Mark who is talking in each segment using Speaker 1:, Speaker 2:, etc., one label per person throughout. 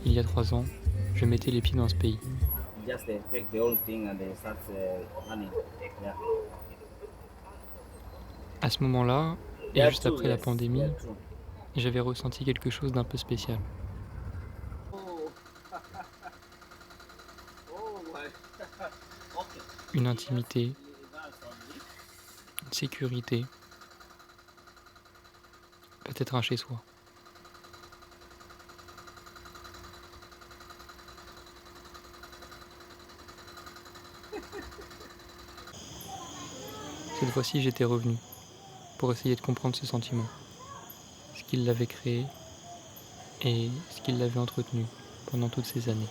Speaker 1: il y a 3 ans, je mettais les pieds dans ce pays. À ce moment-là, et juste après la pandémie, j'avais ressenti quelque chose d'un peu spécial. Une intimité, une sécurité, peut-être un chez-soi. Cette fois-ci, j'étais revenu pour essayer de comprendre ce sentiment, ce qui l'avait créé et ce qui l'avait entretenu pendant toutes ces années.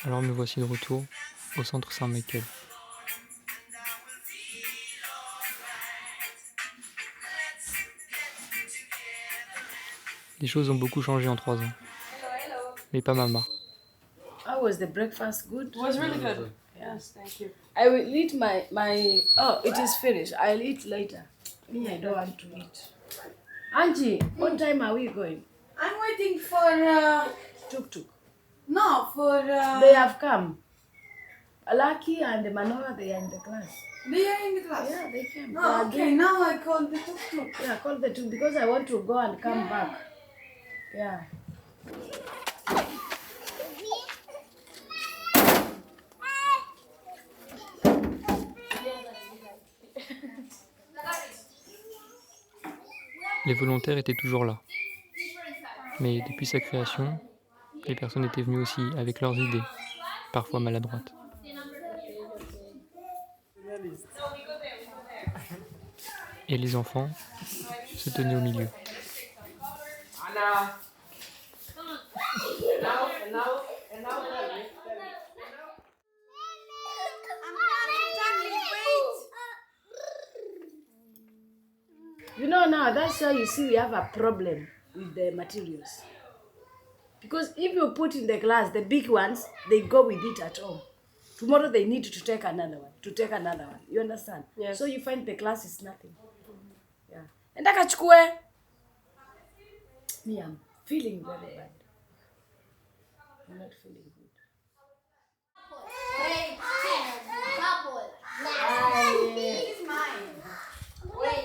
Speaker 1: Alors me voici de retour au centre Saint-Michel. Les choses ont beaucoup changé en 3 ans, mais pas maman.
Speaker 2: How was the breakfast? Good?
Speaker 3: It was really good. Yes, thank you.
Speaker 2: I will eat my oh, it is finished. I'll eat later. Me, I don't want to eat. Angie, what time are we going?
Speaker 4: I'm waiting for
Speaker 2: Tuk-tuk.
Speaker 4: no, for
Speaker 2: They have come. Alaki and Manoa, they are in the class.
Speaker 4: they are in the class.
Speaker 2: Yeah, they came. They
Speaker 4: Oh,
Speaker 2: are
Speaker 4: okay,
Speaker 2: doing-
Speaker 4: now I call the tuk-tuk.
Speaker 2: Yeah, call the two because I want to go and come back. Yeah.
Speaker 1: Les volontaires étaient toujours là. Mais depuis sa création, les personnes étaient venues aussi avec leurs idées, parfois maladroites. Et les enfants se tenaient au milieu.
Speaker 2: You know now, that's why you see we have a problem with the materials. Because if you put in the glass, the big ones, they go with it at home. Tomorrow they need to take another one, You understand?
Speaker 3: Yes.
Speaker 2: So you find the glass is nothing. Yeah. And akachukue. Me, I'm feeling very bad. I'm not feeling good.
Speaker 5: Wait, bubble. He's mine. Wait.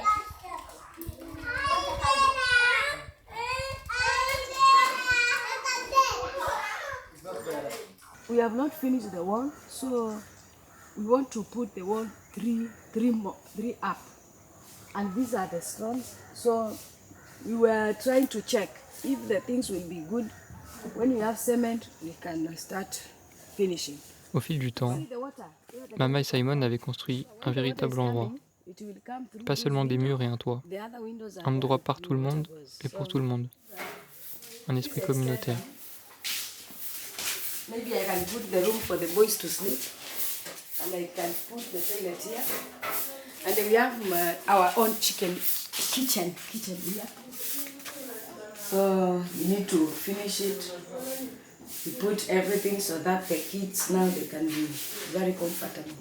Speaker 2: We have not finished the wall, so we want to put the wall three up. And these are the stones. So we were trying to check if the things will be good. When you have cement, we can start finishing.
Speaker 1: Au fil du temps,
Speaker 2: See the water?
Speaker 1: Mama et Simon avaient construit un véritable endroit.
Speaker 2: It will come through
Speaker 1: Pas
Speaker 2: this
Speaker 1: seulement des
Speaker 2: window.
Speaker 1: murs et un toit.
Speaker 2: The other windows are
Speaker 1: Un endroit
Speaker 2: there.
Speaker 1: par tout le monde et pour tout le monde. Un esprit communautaire.
Speaker 2: Maybe I can put the room for the boys to sleep, and I can put the toilet here. And then we have our own kitchen here. So we need to finish it. We put everything so that the kids now they can be very comfortable.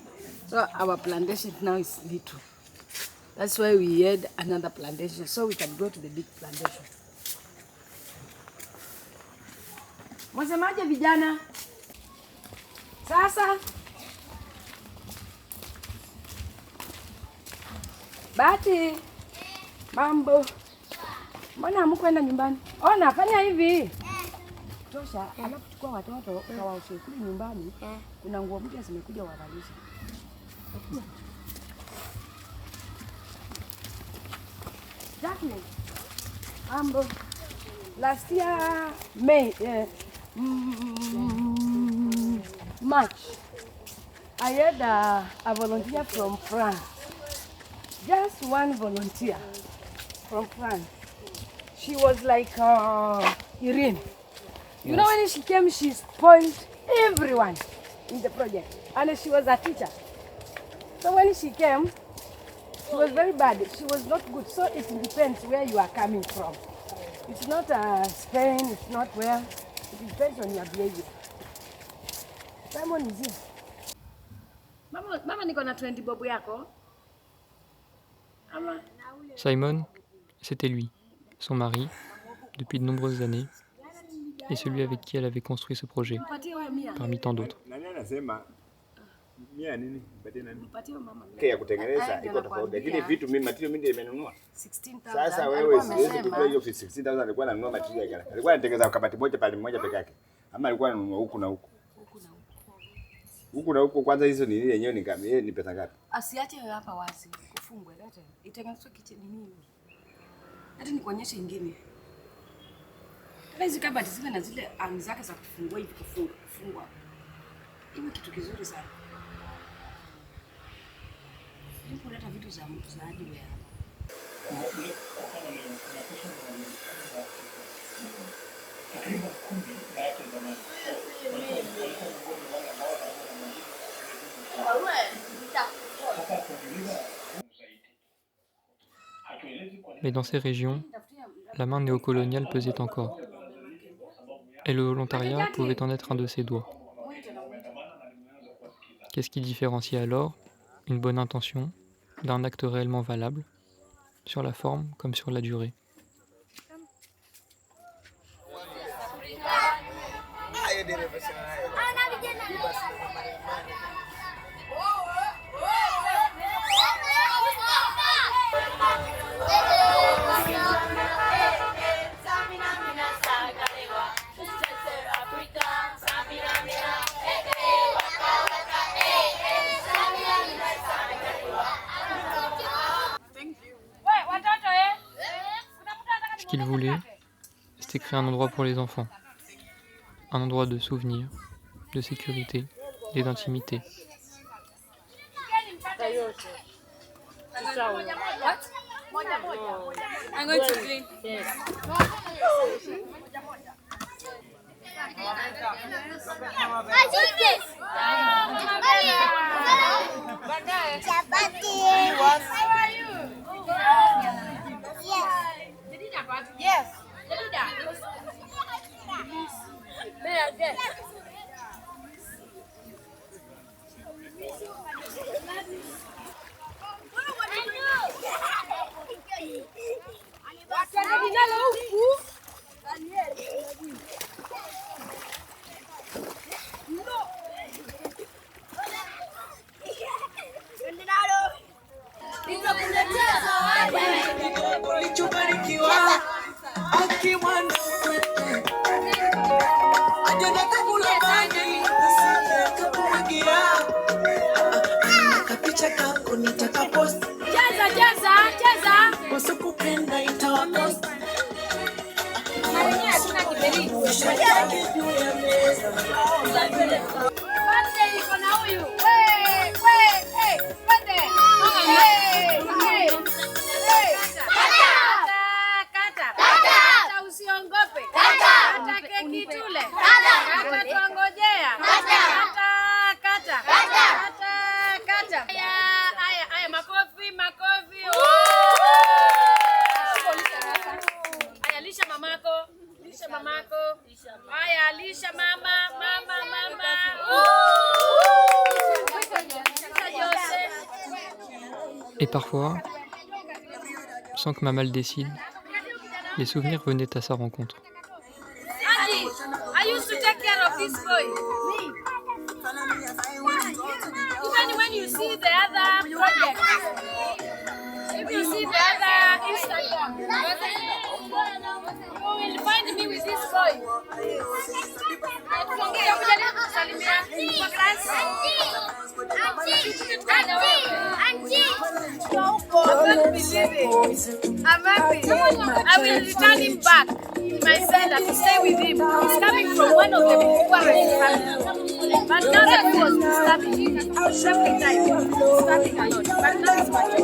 Speaker 2: So our plantation now is little. That's why we had another plantation, so we can go to the big plantation. Mwasemaje vijana? Sasa Bati, mambo. Mbona hamkwenda nyumbani? Ona, fanya hivi. Tosha, alafu chukua watoto kawaoshe kule nyumbani. Kuna nguo mpya zimekuja wavalishe. Jacqueline, mambo. Last year, May, March, I had a volunteer from France. Just one volunteer from France. She was like Irene. You know, when she came, she spoiled everyone in the project. And she was a teacher. So when she came, She was very bad. She was not good. So it depends where you are coming from. It's not Spain, it's not where. It depends on your behavior. Simon is here. Mama niko na 20 bobo yako.
Speaker 1: Simon, c'était lui, son mari, depuis de nombreuses années, et celui avec qui elle avait construit ce projet, parmi tant d'autres.
Speaker 6: Ya kutengeneza iko tofauti, lakini vitu mimi material mimi ndio nimenunua. Sasa wewe siwezi kujua hiyo 16,000 alikuwa ananunua material gani? Alikuwa anatengeneza kabati moja pale moja peke yake, ama alikuwa ananunua huku na huku? Huku na huku. Kwanza hizo ni nini yenyewe ni ngapi? Ni pesa ngapi?
Speaker 2: Asiache hapa wazi kufungwe lete. Itengenezwe kitchen nini? Hata nikuonyeshe nyingine. Tena hizo kabati zile na zile arm zake za kufungua hivi kufungwa. Hiyo kitu kizuri sana. Ndio kuleta vitu za Adil hapa.
Speaker 1: Mais dans ces régions, la main néocoloniale pesait encore. Et le volontariat pouvait en être un de ses doigts. Qu'est-ce qui différencie alors une bonne intention d'un acte réellement valable, sur la forme comme sur la durée? Ce qu'il voulait, c'était créer un endroit pour les enfants. Un endroit de souvenir, de sécurité et d'intimité.
Speaker 3: I'm going to clean.
Speaker 5: Yes.
Speaker 1: Et parfois, sans que maman le décide, les souvenirs venaient à sa rencontre.
Speaker 2: Adil, I used to take care of this boy. Even when you see the other project, if you see the other Instagram, you will find me with this boy. I'm happy. I will return him back to my center to stay with him. He's coming from one of the poorest families. But now that he was disturbing, every time he was disturbing a lot. But now he's mature.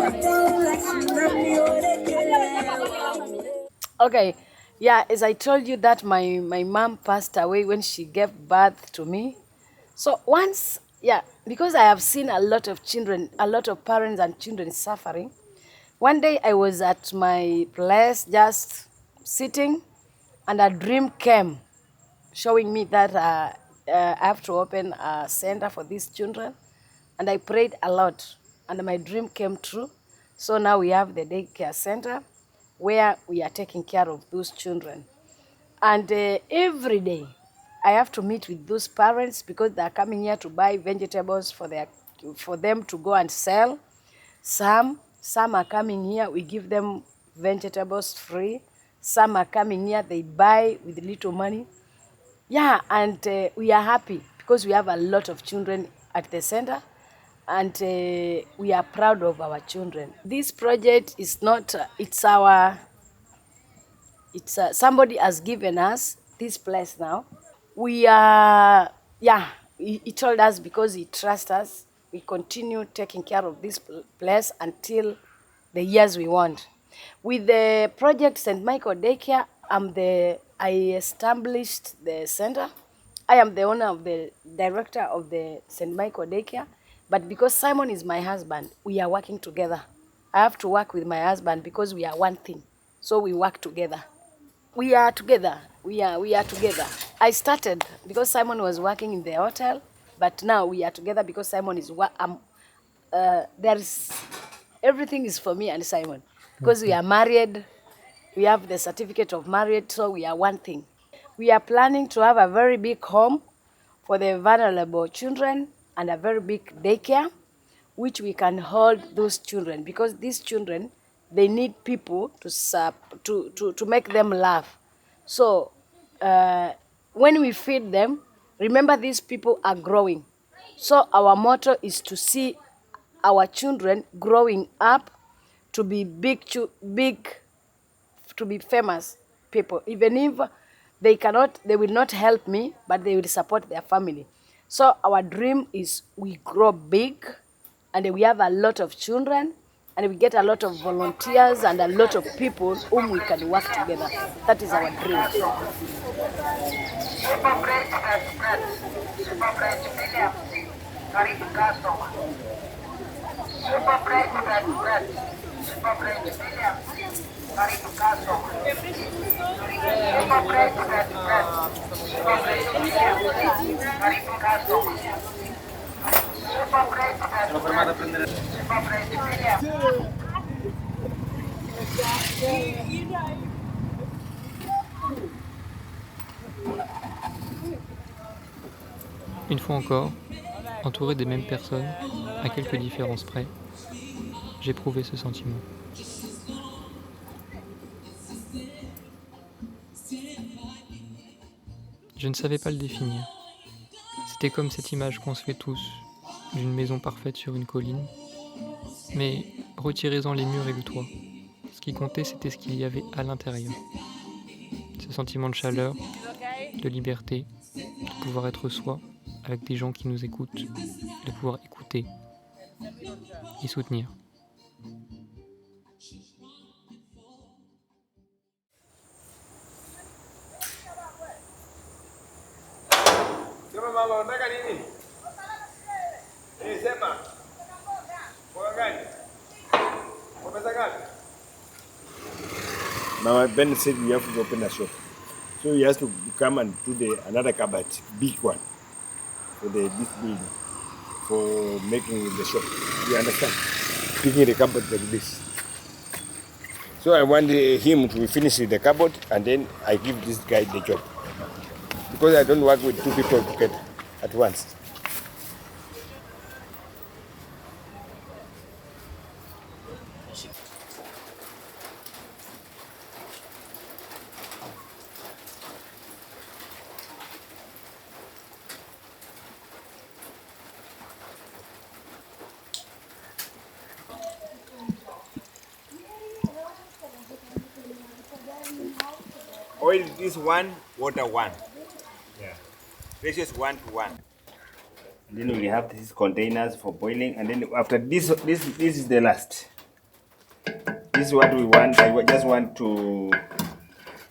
Speaker 2: Okay, yeah, as I told you that my mom passed away when she gave birth to me. So once, yeah, because I have seen a lot of children, a lot of parents and children suffering, One day I was at my place just sitting, and a dream came showing me that I have to open a center for these children. And I prayed a lot, and my dream came true. So now we have the daycare center where we are taking care of those children. And every day I have to meet with those parents because they are coming here to buy vegetables for them to go and sell. Some are coming here, we give them vegetables free. Some are coming here, they buy with little money. Yeah, and we are happy because we have a lot of children at the center, and we are proud of our children. This project is not, somebody has given us this place now. We are, he told us because he trusts us, we continue taking care of this place until the years we want. With the project St. Michael Daycare, I established the center. I am the owner of the director of the St. Michael Daycare, but because Simon is my husband, we are working together. I have to work with my husband because we are one thing, so we work together. We are together. We are together. I started because Simon was working in the hotel, but now we are together because Simon is everything is for me and Simon because we are married. We have the certificate of marriage, so we are one thing. We are planning to have a very big home for the vulnerable children and a very big daycare, which we can hold those children because these children, they need people to make them laugh. So when we feed them, remember these people are growing. So our motto is to see our children growing up to be to be famous people. Even if they will not help me, but they will support their family. So our dream is we grow big, and we have a lot of children, and we get a lot of volunteers and a lot of people whom we can work together. That is our dream.
Speaker 1: Une fois encore, entouré des mêmes personnes, à quelques différences près, j'éprouvais ce sentiment. Je ne savais pas le définir. C'était comme cette image qu'on se fait tous, d'une maison parfaite sur une colline, mais retirez-en les murs et le toit. Ce qui comptait, c'était ce qu'il y avait à l'intérieur. Ce sentiment de chaleur, de liberté, de pouvoir être soi, avec des gens qui nous écoutent, de pouvoir écouter et soutenir.
Speaker 6: My Ben said we have to open a shop. So he has to come and do another cupboard, big one, for this building, for making the shop. You understand? Picking the cupboard like this. So I want him to finish the cupboard, and then I give this guy the job. Because I don't work with two people together at once. Oil is 1, water 1. Yeah. Ratio is 1:1. And then we have these containers for boiling, and then after this is the last. This is what we want. I just want to.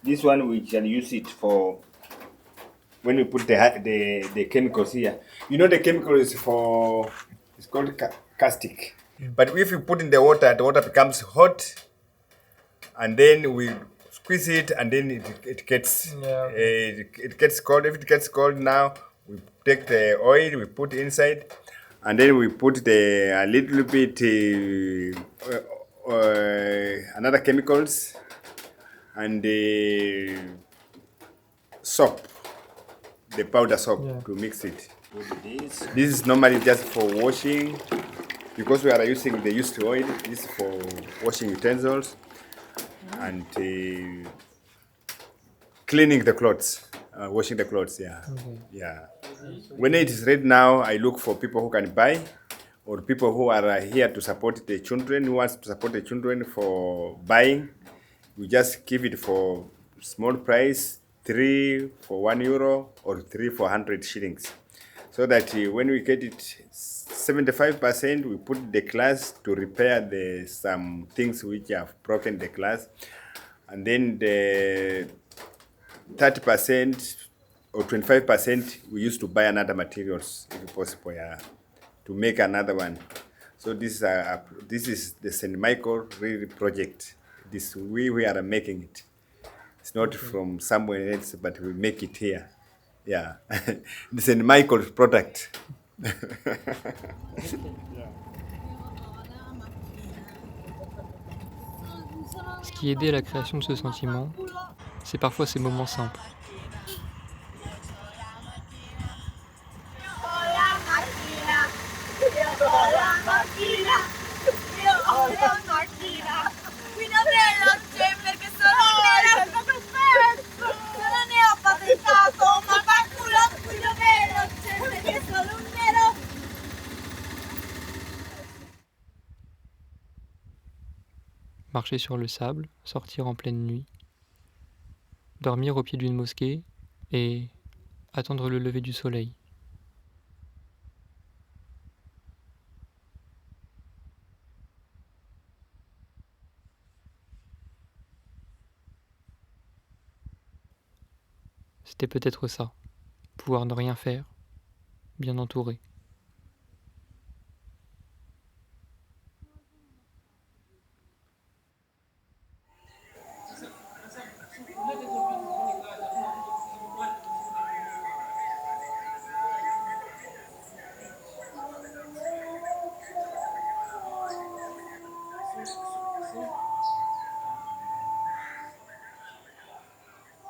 Speaker 6: This one we shall use it for when we put the chemicals here. You know the chemical is for. It's called caustic. But if you put in the water becomes hot, and then we squeeze it, and then it gets it gets cold. If it gets cold now, we take the oil, we put inside, and then we put a little bit another chemicals and the soap, the powder soap to mix it. This is normally just for washing, because we are using the used oil. This is for washing utensils and cleaning the clothes, washing the clothes. Yeah. When it is ready now, I look for people who can buy, or people who are here to support the children, who wants to support the children for buying. We just give it for small price, 3 for €1 or 3 for 100 shillings. So that when we get it 75%, we put the glass to repair some things which have broken the glass. And then the 30% or 25% we used to buy another materials, if possible, to make another one. So this is the St. Michael really project. This we are making it. It's not from somewhere else, but we make it here. Yeah, the St. Michael product.
Speaker 1: Ce qui aidait à la création de ce sentiment, c'est parfois ces moments simples. Marcher sur le sable, sortir en pleine nuit, dormir au pied d'une mosquée et attendre le lever du soleil. C'était peut-être ça, pouvoir ne rien faire, bien entouré.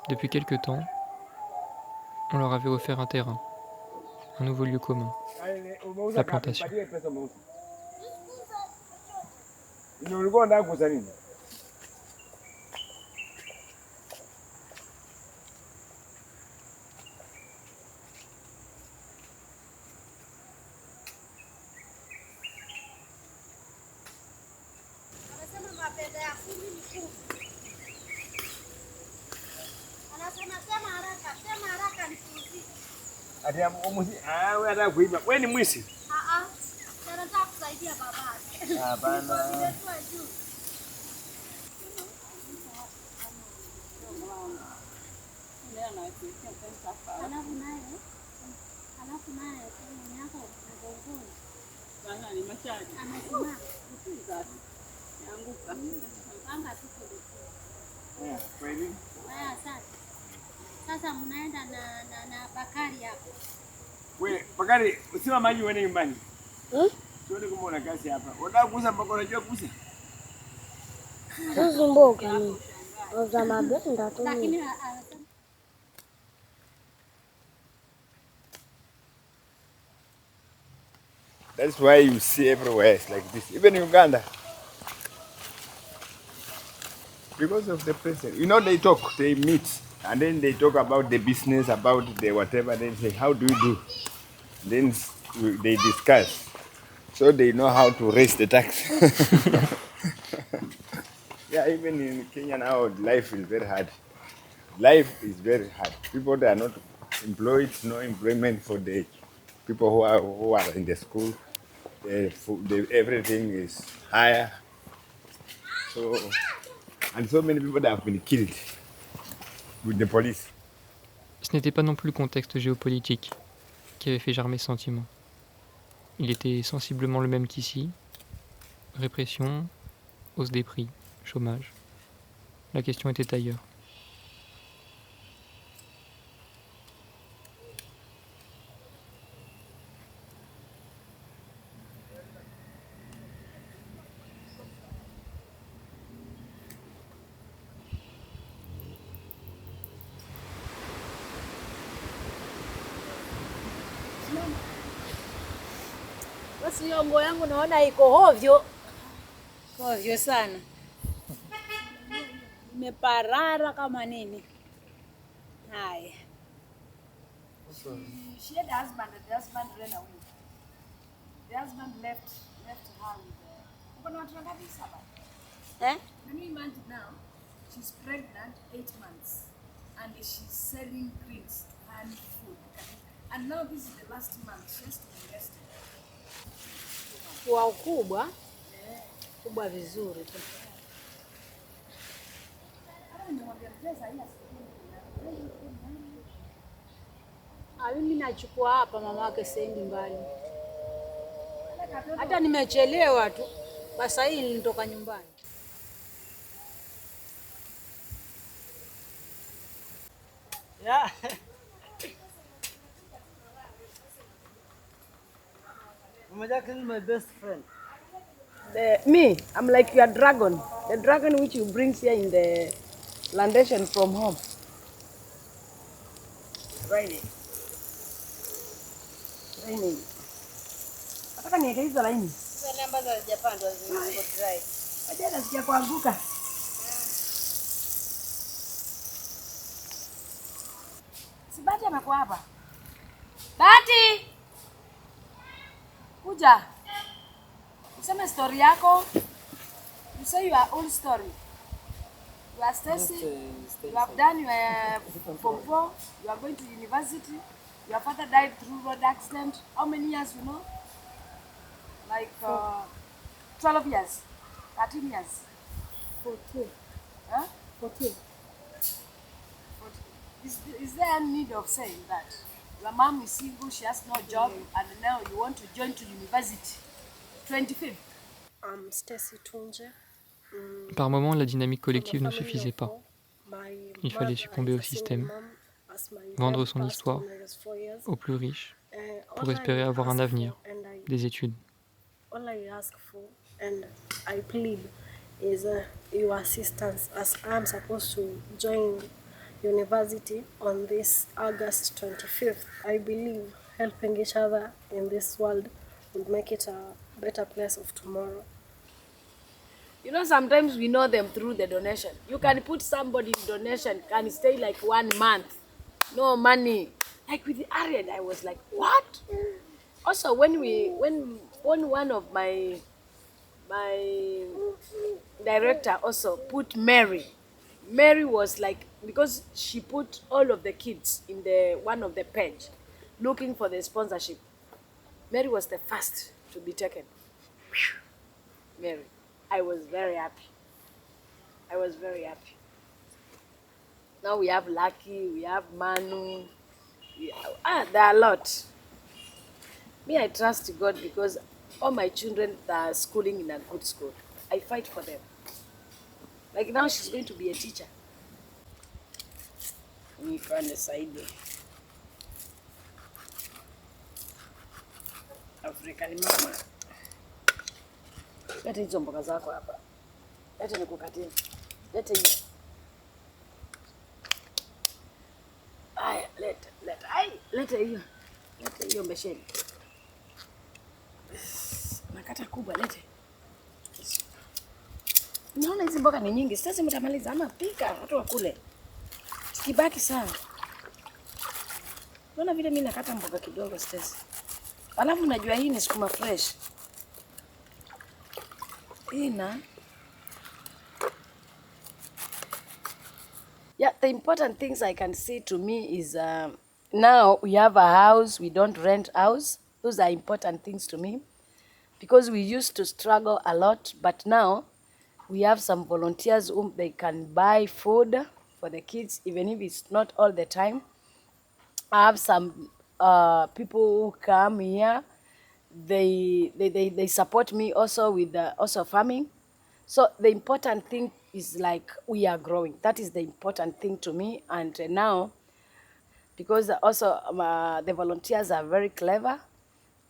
Speaker 1: Depuis quelque temps, on leur avait offert un terrain, un nouveau lieu commun, la plantation.
Speaker 6: Wewe ni mwizi?
Speaker 5: Nataka kusaidia baba.
Speaker 6: Hapana.
Speaker 5: Alafu naye mnyako mgongoni.
Speaker 3: Bana ni machaji.
Speaker 5: Amesimama.
Speaker 3: Yanguka.
Speaker 5: Panga tu kule.
Speaker 6: Kweli?
Speaker 5: Sasa mnaenda na Bakari hapo.
Speaker 6: Wewe, Bakari, usima maji uende nyumbani. Tuone kama una kazi hapa. Unataka kuuza mpaka unajua kuuza?
Speaker 2: Sasa mboga ni. Uza mabenda tu.
Speaker 5: Lakini
Speaker 6: That's why you see everywhere it's like this. Even in Uganda. Because of the president. You know, they talk, they meet, and then they talk about the business, about the whatever. They say, how do you do? Then they discuss. So they know how to raise the tax. Yeah, even in Kenya now, life is very hard. Life is very hard. People that are not employed, no employment for the people who are in the school. Everything is higher. So, and so many people that have been killed with the police.
Speaker 1: Ce n'était pas non plus le contexte géopolitique qui avait fait germer ce sentiment. Il était sensiblement le même qu'ici, répression, hausse des prix, chômage. La question était ailleurs.
Speaker 7: Basi hiyo nguo yangu naona iko hovyo. Hovyo sana. Imeparara kama nini. Haya.
Speaker 2: She had a husband and the husband ran away. The husband left her with uko na watu wangapi saba? Can you imagine now? She's pregnant 8 months and she's selling greens and food. And now this is the last month. She has to be rested.
Speaker 7: Kwa ukubwa. Kubwa vizuri tu. Mimi nachukua hapa, mama yake sendi mbali. Hata nimechelewa tu. Sasa hii nilitoka nyumbani.
Speaker 8: Yeah. Mama Jack is my best friend.
Speaker 2: Me, I'm like your dragon. The dragon which you bring here in the plantation from home. Raining. Nataka niweke hizo laini.
Speaker 7: Zile ambazo hazijapandwa ziko dry.
Speaker 2: Baadaye nasikia kuanguka. Si Bahati amekuwa hapa. Bahati! Kuja. Useme story yako. You say your own story. You are Stacy. You have done your Form 4. You are going to university. Your father died through road accident. How many years you know? Like 12 years. 13 years.
Speaker 7: 14.
Speaker 2: Huh?
Speaker 7: 14.
Speaker 2: Is there any need of saying that? Your mom is single, she has no job, and now you want to join to university. 25.
Speaker 9: I'm Stacy Tunje.
Speaker 1: Par moments, la dynamique collective ne suffisait pas. Il fallait succomber au système, vendre son histoire aux plus riches pour espérer avoir un avenir, des études.
Speaker 9: All I ask for and I plead is your assistance, as I'm supposed to join university on this August 25th. I believe helping each other in this world will make it a better place of tomorrow.
Speaker 2: You know, sometimes we know them through the donation. You can put somebody in donation, can stay like 1 month, no money. Like with the Ariad, I was like, what? Also, when one of my director also put Mary. Mary was like, because she put all of the kids in the one of the page, looking for the sponsorship. Mary was the first to be taken. Mary. I was very happy. I was very happy. Now we have Lucky, we have Manu. There are a lot. Me, I trust God because all my children are schooling in a good school. I fight for them. Like now she's going to be a teacher. Let me find the side there. African mama. Leta hizo mboga zako hapa. Leta nikukatie. Leta hiyo. Aya, leta. Ai, leta hiyo. Leta hiyo mbesheni. Nakata kubwa, leta. Naona hizi mboga ni nyingi. Sasa mtamaliza ama pika watu wakule. Sikibaki sana. Unaona vile mimi nakata mboga kidogo Stacy. Alafu najua hii ni sukuma fresh. Yeah, the important things I can say to me is now we have a house, we don't rent house. Those are important things to me because we used to struggle a lot, but now we have some volunteers whom they can buy food for the kids, even if it's not all the time. I have some people who come here. they support me also with also farming. So the important thing is like we are growing. That is the important thing to me. And now, because also the volunteers are very clever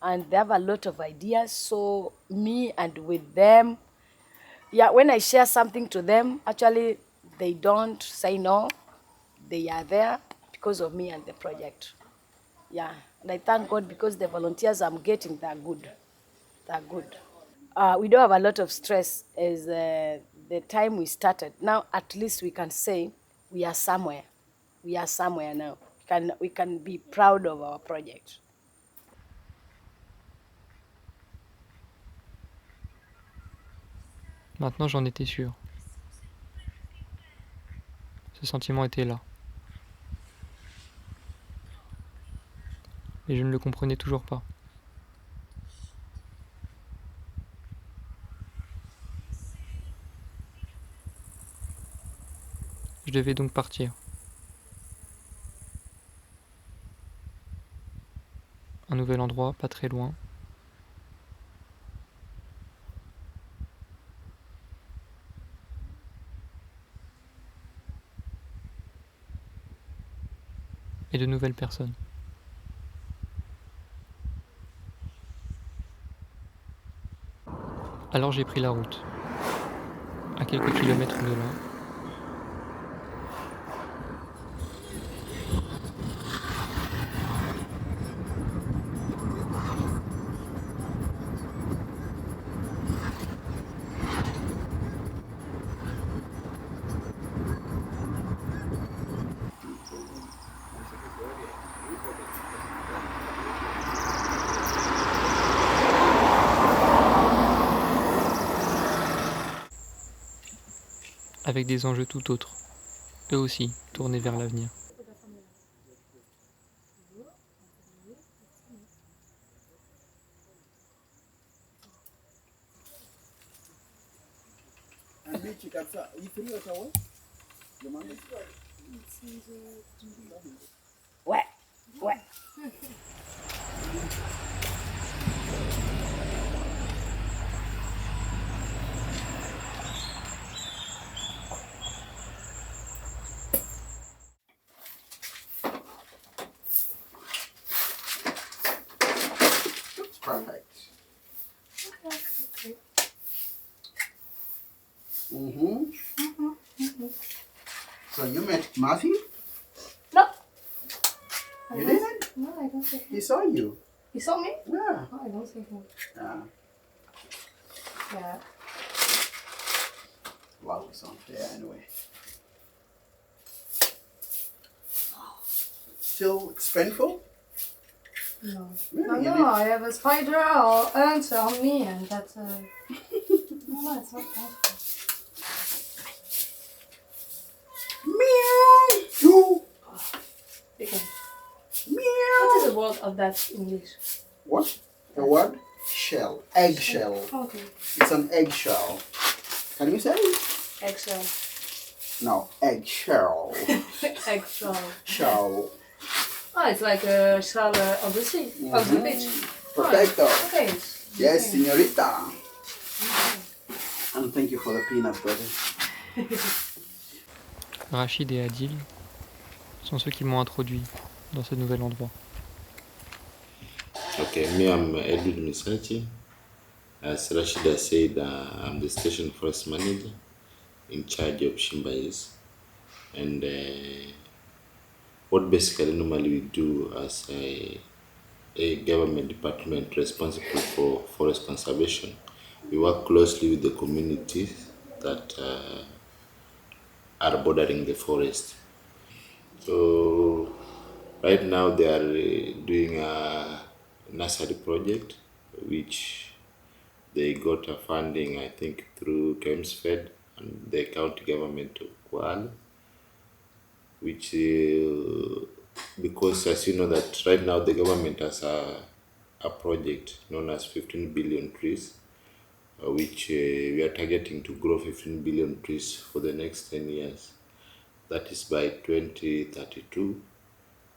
Speaker 2: and they have a lot of ideas. So me and with them, yeah, when I share something to them, actually they don't say no. They are there because of me and the project. Yeah, and I thank God because the volunteers I'm getting, they're good. They're good. We don't have a lot of stress as the time we started. Now at least we can say we are somewhere. We are somewhere now. We can be proud of our project.
Speaker 1: Maintenant, j'en étais sûr. Ce sentiment était là. Mais je ne le comprenais toujours pas. Je devais donc partir. Un nouvel endroit, pas très loin. Et de nouvelles personnes. Alors j'ai pris la route. À quelques kilomètres de là. Avec des enjeux tout autres, eux aussi tournés vers l'avenir.
Speaker 2: Ouais, ouais.
Speaker 10: Perfect. So you met Matthew?
Speaker 9: No.
Speaker 10: You didn't?
Speaker 9: No, I don't see him.
Speaker 10: He saw you.
Speaker 9: You saw me?
Speaker 10: Yeah.
Speaker 9: Oh, I don't see him. Yeah.
Speaker 10: Wow, it's unfair anyway. Still, it's painful?
Speaker 9: No.
Speaker 10: Really?
Speaker 9: No, I have a spider or ant on me, and that's. No, it's not possible.
Speaker 10: Meow! You!
Speaker 9: Okay.
Speaker 10: Meow!
Speaker 9: What is the word of that in English?
Speaker 10: What? The word? Shell. Eggshell.
Speaker 9: Okay.
Speaker 10: It's an eggshell. Can you say it?
Speaker 9: Eggshell.
Speaker 10: No, eggshell.
Speaker 9: Eggshell.
Speaker 10: Shell.
Speaker 9: Oh, it's like a shell of the sea, of the beach.
Speaker 10: Perfecto.
Speaker 9: Okay.
Speaker 10: Yes, señorita. And thank you for the peanut butter.
Speaker 1: Rachid et Adil sont ceux qui m'ont introduit dans ce nouvel endroit.
Speaker 11: Okay, me, I'm Adil Misachi. As Rashida said, I'm the station forest manager in charge of Shimbais. And what basically normally we do as a government department responsible for forest conservation, we work closely with the communities that are bordering the forest. So right now they are doing a nursery project which they got a funding, I think, through KEMSFED and the county government of Kwale, which because as you know that right now the government has a project known as 15 billion trees, which we are targeting to grow 15 billion trees for the next 10 years. That is by 2032.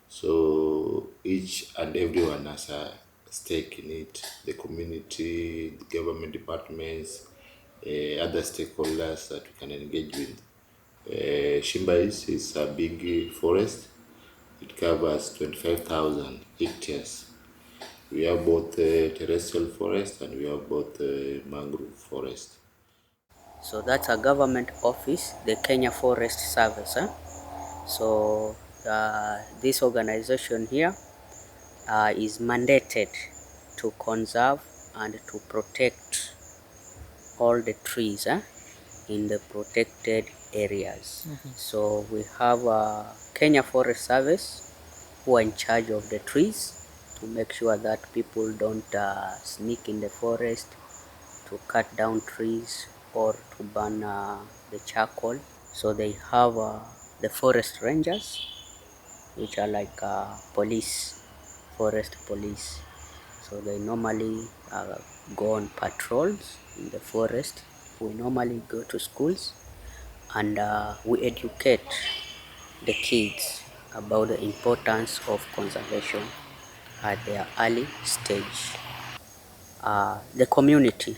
Speaker 11: So each and everyone has stake in it. The community, the government departments, other stakeholders that we can engage with. Shimbais is a big forest. It covers 25,000 hectares. We have both terrestrial forest and we have both mangrove forest.
Speaker 12: So that's a government office, the Kenya Forest Service. So this organization here is mandated to conserve and to protect all the trees in the protected areas. So we have Kenya Forest Service who are in charge of the trees to make sure that people don't sneak in the forest to cut down trees or to burn the charcoal. So they have the forest rangers, which are like police, forest police. So they normally go on patrols in the forest. We normally go to schools and we educate the kids about the importance of conservation at their early stage. The community,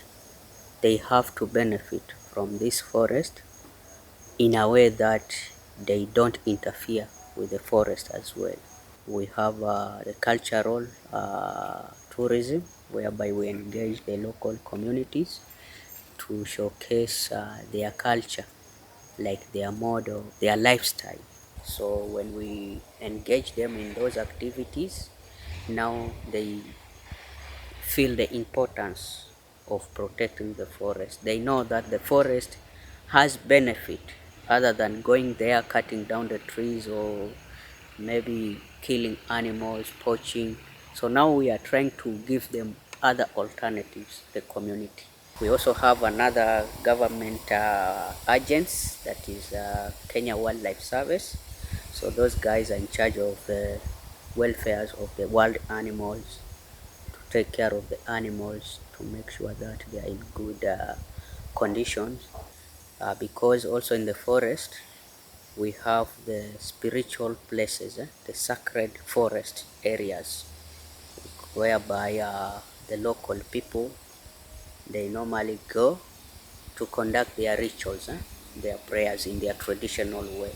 Speaker 12: they have to benefit from this forest in a way that they don't interfere with the forest as well. We have the cultural tourism, whereby we engage the local communities to showcase their culture, like their model, their lifestyle. So when we engage them in those activities, now they feel the importance of protecting the forest. They know that the forest has benefit other than going there, cutting down the trees or maybe killing animals, poaching. So now we are trying to give them other alternatives, the community. We also have another government agents, that is Kenya Wildlife Service. So those guys are in charge of the welfare of the wild animals, to take care of the animals, to make sure that they are in good conditions. Because also in the forest, we have the spiritual places, the sacred forest areas, whereby the local people, they normally go to conduct their rituals, their prayers in their traditional way.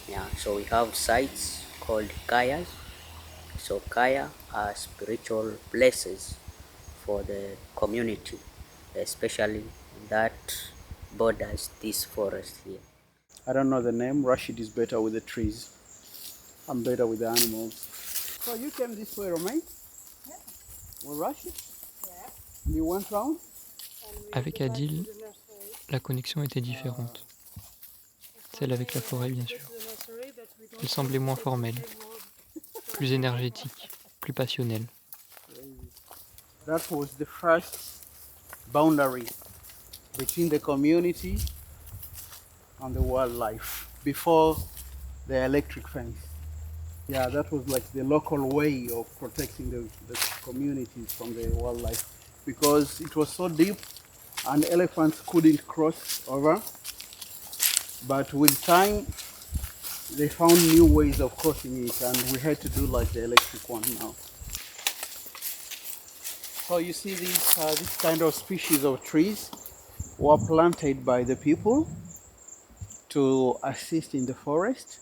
Speaker 12: Yeah, so we have sites called kayas. So kaya are spiritual places for the community, especially that borders this forest here.
Speaker 10: I don't know the name. Rashid is better with the trees. I'm better with the animals. So you came this way, Romain?
Speaker 2: Yeah.
Speaker 10: With Rashid?
Speaker 2: Yeah.
Speaker 10: And you went round?
Speaker 1: Avec Adil, la connexion était différente. Celle avec la forêt, bien sûr. Elle semblait moins formelle, plus énergétique, plus passionnelle.
Speaker 10: That was the first boundary between the community and the wildlife before the electric fence. Yeah, that was like the local way of protecting the communities from the wildlife, because it was so deep and elephants couldn't cross over. But with time, they found new ways of crossing it, and we had to do like the electric one now. So you see this kind of species of trees were planted by the people to assist in the forest,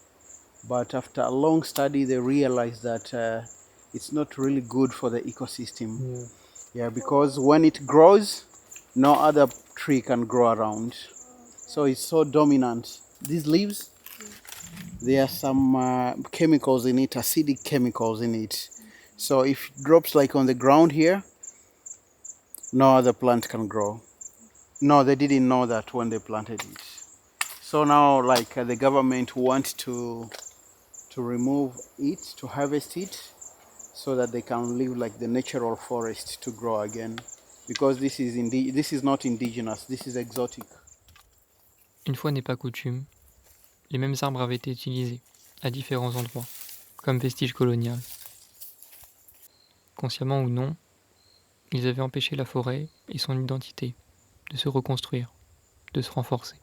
Speaker 10: but after a long study they realized that it's not really good for the ecosystem. Yeah, because when it grows, no other tree can grow around, so it's so dominant. These leaves, there are some chemicals in it, acidic chemicals in it, so if it drops like on the ground here, no other plant can grow. No, they didn't know that when they planted it. So now like the government wants to remove it, to harvest it, so that they can leave like the natural forest to grow again, because this is not indigenous, this is exotic.
Speaker 1: Une fois n'est pas coutume, les mêmes arbres avaient été utilisés, à différents endroits, comme vestige colonial. Consciemment ou non, ils avaient empêché la forêt et son identité de se reconstruire, de se renforcer.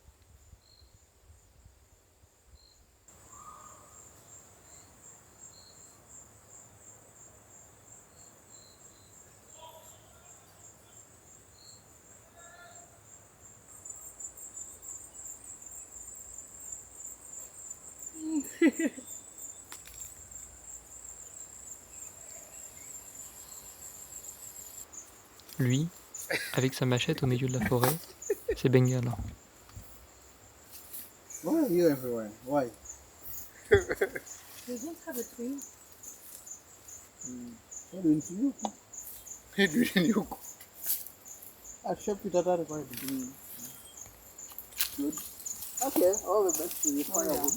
Speaker 1: Lui, avec sa machette au milieu de la forêt, c'est Bengala.
Speaker 10: Why are you everywhere? Why?
Speaker 2: They don't have a tree.
Speaker 10: Good. Okay, all the best to you. Firewood.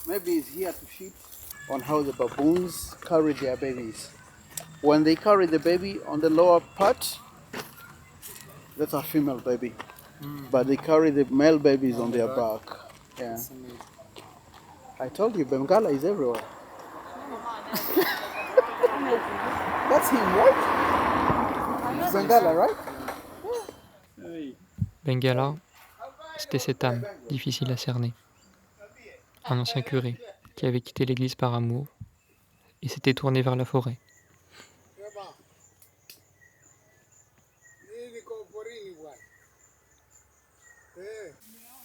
Speaker 10: Maybe it's here to shoot on how the baboons carry their babies. When they carry the baby on the lower part, that's a female baby. But they carry the male babies on their back. Yeah. I told you, Bengala is everywhere. That's him, right? Bengala, right?
Speaker 1: Bengala, c'était cette âme, difficile à cerner. Un ancien curé, qui avait quitté l'église par amour, et s'était tourné vers la forêt.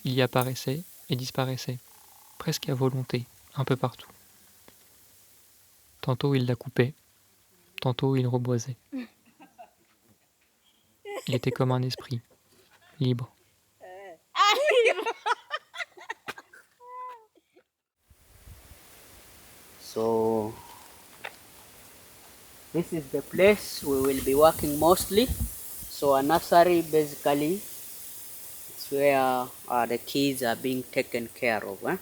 Speaker 1: Il y apparaissait et disparaissait, presque à volonté, un peu partout. Tantôt il la coupait, tantôt il reboisait. Il était comme un esprit, libre.
Speaker 12: So this is the place we will be working mostly. So a nursery basically it's where the kids are being taken care of.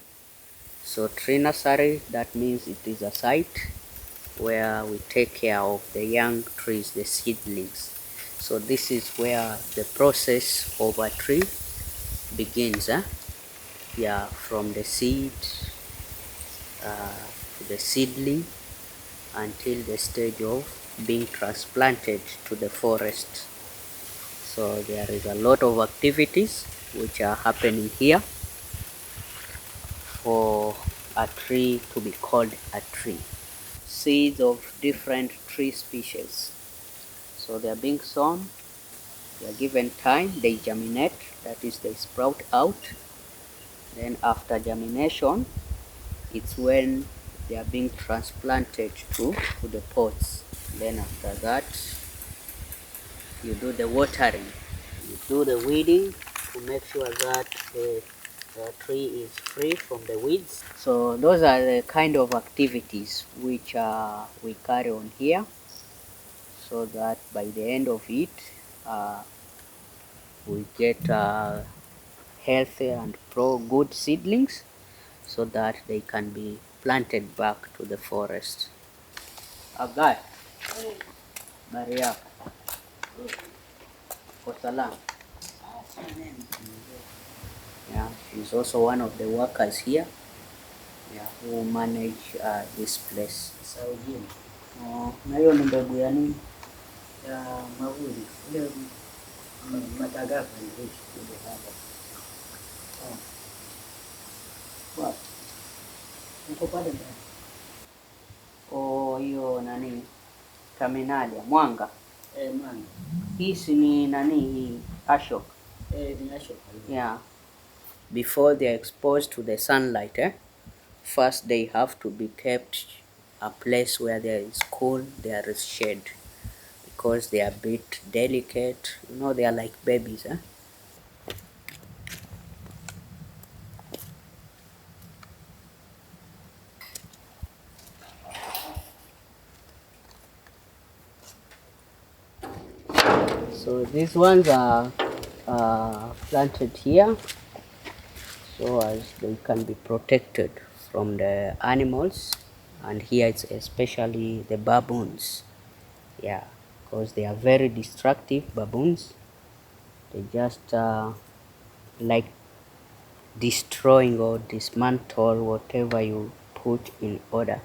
Speaker 12: So tree nursery, that means it is a site where we take care of the young trees, the seedlings. So this is where the process of a tree begins. Yeah, from the seed to the seedling until the stage of being transplanted to the forest. So there is a lot of activities which are happening here for a tree to be called a tree. Seeds of different tree species. So they are being sown, they are given time, they germinate, that is they sprout out. Then after germination, it's when they are being transplanted to the pots. Then after that, you do the watering, you do the weeding to make sure that the tree is free from the weeds. So those are the kind of activities which we carry on here, so that by the end of it, we get healthy and good seedlings, so that they can be planted back to the forest. Agai, Maria, Kosalam. Yeah, she's also one of the workers here, yeah, who manage this place. Na hiyo ni mbegu ya nini? Ya mavuli. Ile matagafa ndio hapa. What? Niko pale ndani. Oh, hiyo nani? Terminali ya Mwanga. Mwanga. Hii si ni nani hii? Ashok. Ni Ashok. Yeah. Before they are exposed to the sunlight, first they have to be kept a place where there is cool, there is shade, because they are a bit delicate, you know, they are like babies. So these ones are planted here so as they can be protected from the animals, and here it's especially the baboons. Yeah, because they are very destructive baboons. They just like destroying or dismantle whatever you put in order.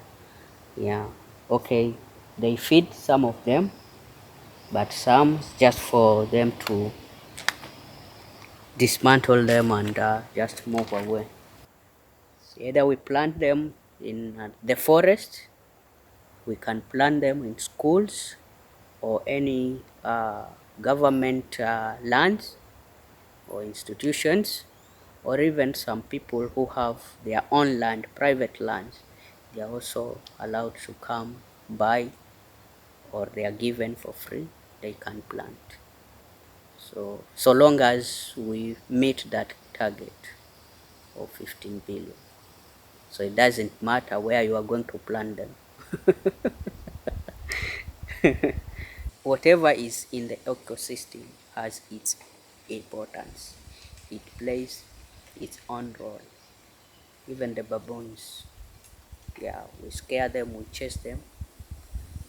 Speaker 12: Yeah, okay, they feed some of them, but some just for them to dismantle them and just move away. So either we plant them in the forest, we can plant them in schools or any government lands or institutions, or even some people who have their own land, private lands, they are also allowed to come buy, or they are given for free, they can plant. So long as we meet that target of 15 billion. So it doesn't matter where you are going to plant them. Whatever is in the ecosystem has its importance. It plays its own role. Even the baboons, yeah, we scare them, we chase them.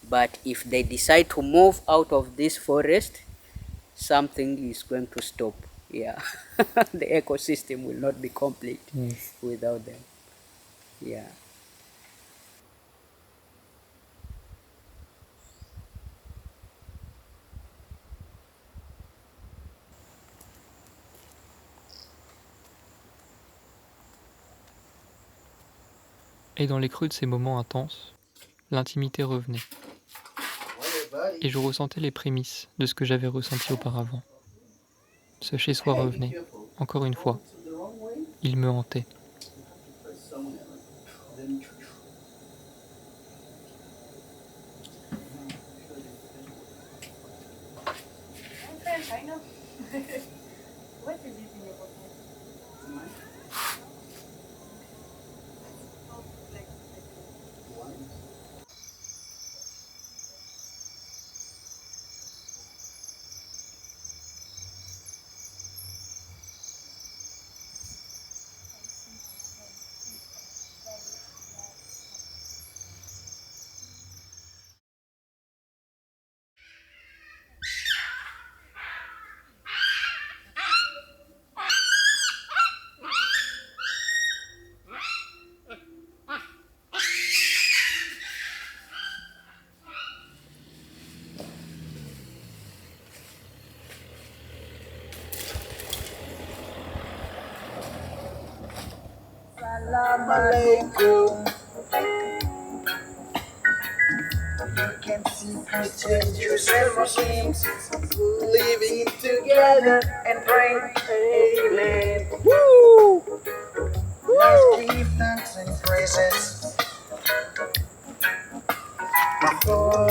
Speaker 12: But if they decide to move out of this forest, something is going to stop. Yeah, the ecosystem will not be complete without them. Yeah.
Speaker 1: Et dans les creux de ces moments intenses, l'intimité revenait. Et je ressentais les prémices de ce que j'avais ressenti auparavant. Ce chez-soi revenait, encore une fois. Il me hantait.
Speaker 2: I know. What is it in your pocket?
Speaker 13: Salam alaikum. You can see Christians, Jews, and Muslims living together and praying. Amen. Woo! Let's give thanks and praises. Before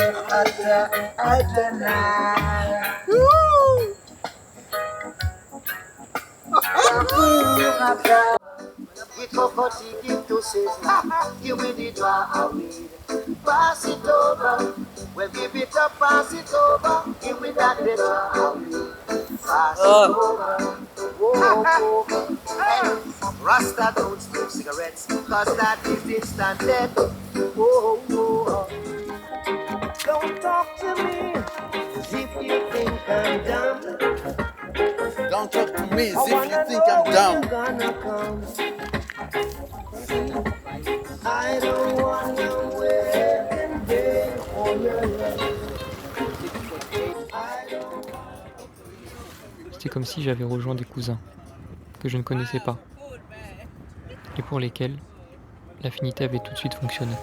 Speaker 13: Adonai. Woo! With cocoa give to Caesar, give me the draw away. Pass it over, well give it up, pass it over, give me that the draw away. Pass it over, oh, hey. Rasta don't smoke cigarettes, cause that is instant death. Oh, oh, oh. Don't talk to me as if you think I'm dumb.
Speaker 10: Don't talk to me as if you think I'm dumb.
Speaker 13: I don't want no wedding day for your love.
Speaker 1: C'était comme si j'avais rejoint des cousins que je ne connaissais pas et pour lesquels l'affinité avait tout de suite fonctionné.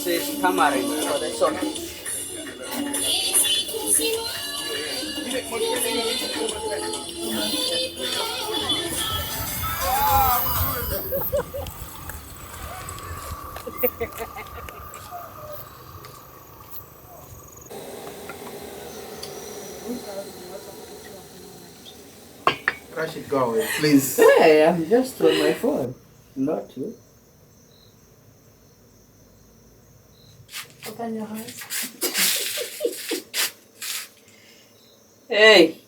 Speaker 12: This is tamarind for the song.
Speaker 10: Rashid, go away, please.
Speaker 13: Hey, I'm just on my phone, not you.
Speaker 2: Open your eyes.
Speaker 12: Hey.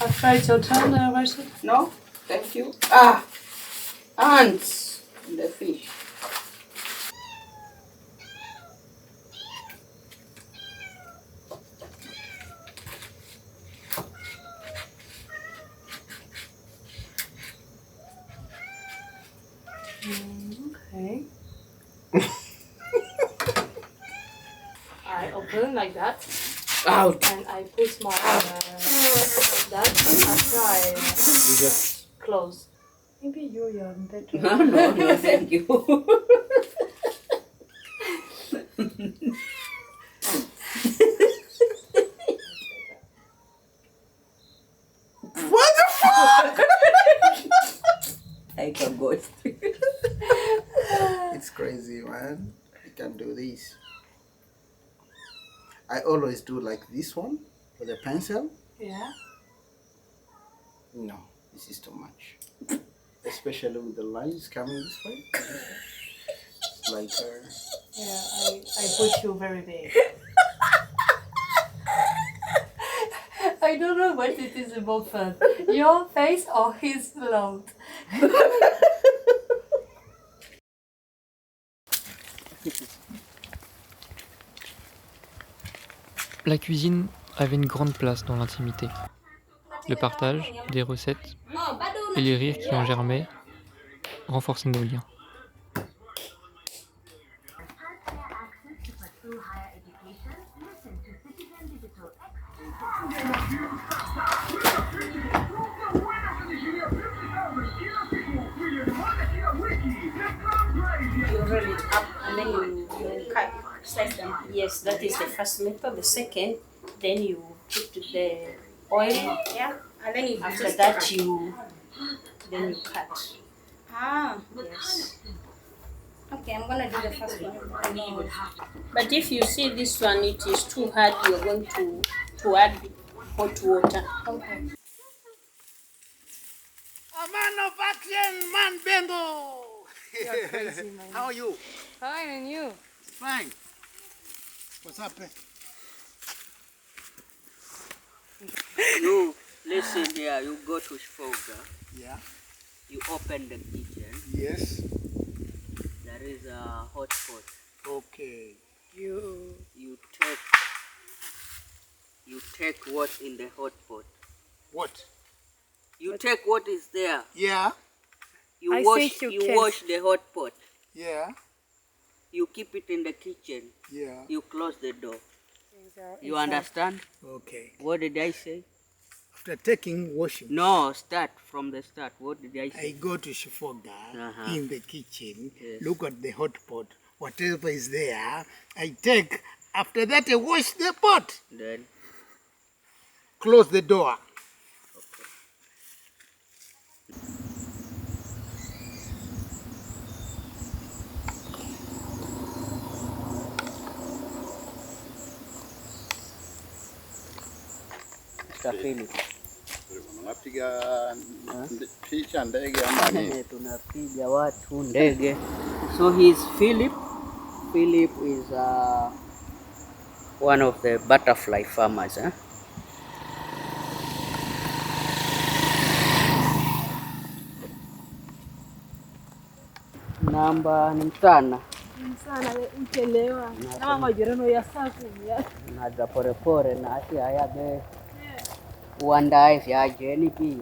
Speaker 2: Afraid your turn, Rashid?
Speaker 12: No, thank you. Ah, ants in the fish.
Speaker 2: Okay. I open like that. out. And I put my that after I
Speaker 10: You just
Speaker 2: close. Maybe you're in bedroom.
Speaker 12: No, thank you.
Speaker 10: What the fuck?
Speaker 12: Like a ghost.
Speaker 10: It's crazy, man. You can do this. I always do like this one with a pencil.
Speaker 2: Yeah.
Speaker 10: No, this is too much. Especially with the lines coming this way. It's like
Speaker 2: Yeah, I put you very big. I don't know what it is about fun. Your face or his load.
Speaker 1: La cuisine avait une grande place dans l'intimité. Le partage des recettes et les rires qui en germaient renforçaient nos liens.
Speaker 7: You roll it up and then you cut, slice them. Yes, that is the first method. The second, then you put the oil, yeah, and then after that then you cut. Ah, yes. Okay, I'm gonna do the first one. But if you see this one, it is too hard, you're going to add hot water. Okay.
Speaker 10: a man of action, man Bengo.
Speaker 2: You're crazy, man.
Speaker 10: How are you?
Speaker 2: Fine, and you?
Speaker 10: Fine. What's up?
Speaker 12: You listen here, you go to Shfoga.
Speaker 10: Yeah.
Speaker 12: You open the kitchen.
Speaker 10: Yes.
Speaker 12: There is a hot pot.
Speaker 10: Okay.
Speaker 12: You take what's in the hot pot.
Speaker 10: What?
Speaker 12: You take what is there.
Speaker 10: Yeah.
Speaker 12: You
Speaker 2: I
Speaker 12: wash
Speaker 2: think you
Speaker 12: you
Speaker 2: can.
Speaker 12: wash the hot pot.
Speaker 10: Yeah.
Speaker 12: You keep it in the kitchen.
Speaker 10: Yeah.
Speaker 12: You close the door. You understand?
Speaker 10: Okay.
Speaker 12: What did I say?
Speaker 10: After taking washing.
Speaker 12: No, start from the start. What did I
Speaker 10: I
Speaker 12: say?
Speaker 10: go to Shifoga in the kitchen,
Speaker 12: Yes.
Speaker 10: look at the hot pot, whatever is there, I take. After that, I wash the pot,
Speaker 12: Then
Speaker 10: close the door.
Speaker 12: Mr. Philip.
Speaker 6: Unapiga picha ndege ama nini?
Speaker 12: Tunapiga watu ndege. So he's Philip. Philip is one of the butterfly farmers. Namba ni mtana.
Speaker 2: Sana uchelewa. Kama majirani ya safu ya.
Speaker 12: Naga pore pore na ati ayabe. Uandae vyaje ni pi.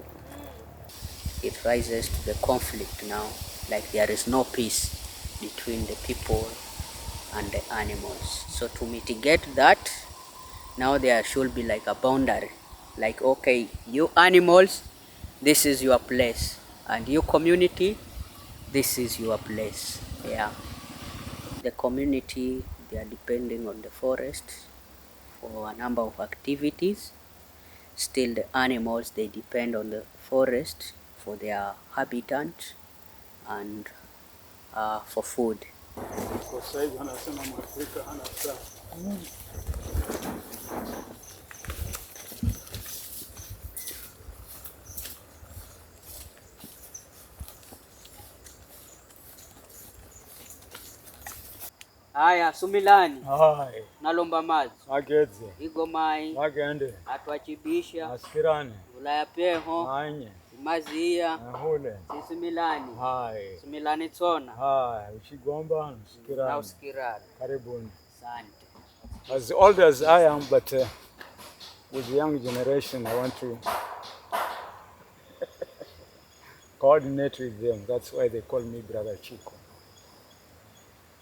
Speaker 12: It rises to the conflict now, like there is no peace between the people and the animals. So to mitigate that, now there should be like a boundary. Like, okay, you animals, this is your place, and you community, this is your place. Yeah. The community, they are depending on the forest for a number of activities. Still the animals, they depend on the forest for their habitat and for food. Haya, Sumilani.
Speaker 14: Hai.
Speaker 12: Nalomba mazi.
Speaker 14: Ageze.
Speaker 12: Igo mai.
Speaker 14: Agende.
Speaker 12: Atwachibisha.
Speaker 14: Askirani.
Speaker 12: Ulaya peho.
Speaker 14: Anye.
Speaker 12: Mazia.
Speaker 14: Ahule.
Speaker 12: Sumilani.
Speaker 14: Hai.
Speaker 12: Sumilani tsona.
Speaker 14: Hai. Uchigomba. Usikirani.
Speaker 12: Na usikirani.
Speaker 14: Karibuni.
Speaker 12: Asante.
Speaker 14: As old as I am, but with the young generation, I want to coordinate with them. That's why they call me Brother Chico.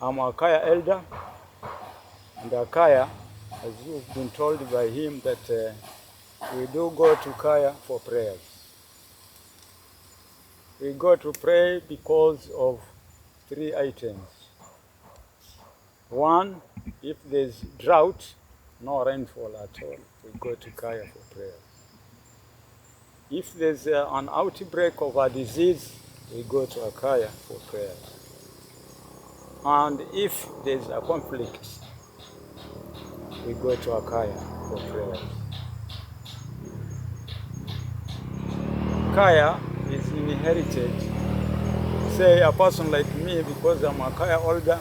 Speaker 14: I'm a Kaya elder, and a Kaya as you've been told by him, that we do go to Kaya for prayers. We go to pray because of 3 items. One, if there's drought, no rainfall at all, we go to Kaya for prayers. If there's an outbreak of a disease, we go to Akaya for prayers. And if there's a conflict, we go to Akaya for prayers. Kaya is inherited. Say a person like me, because I'm a Kaya elder,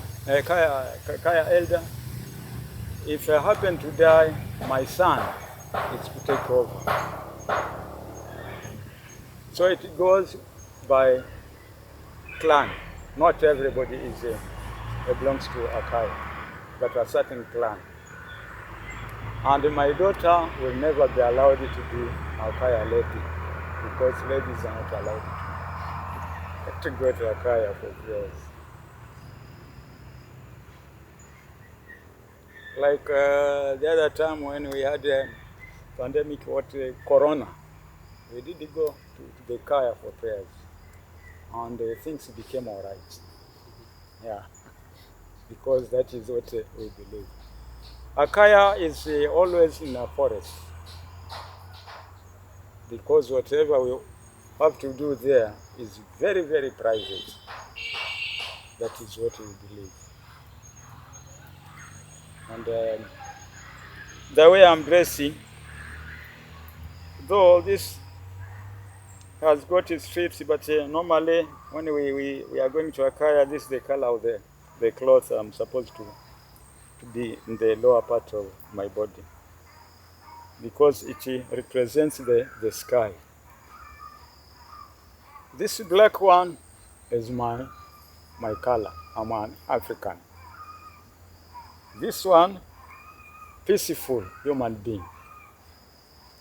Speaker 14: if I happen to die, my son is to take over. So it goes by clan. Not everybody belongs to a Kaya, but a certain clan. And my daughter will never be allowed to be a Kaya lady, because ladies are not allowed to go to a Kaya for prayers. Like the other time when we had a pandemic, Corona, we did go to the Kaya for prayers, and things became all right. Yeah, because that is what we believe. Akaya is always in a forest, because whatever we have to do there is very, very private. That is what we believe. And the way I'm dressing, though this has got its strips, but normally when we are going to Akaya, this is the color of the clothes I'm supposed to be in the lower part of my body, because it represents the sky. This black one is my color. I'm an African. This one, peaceful human being.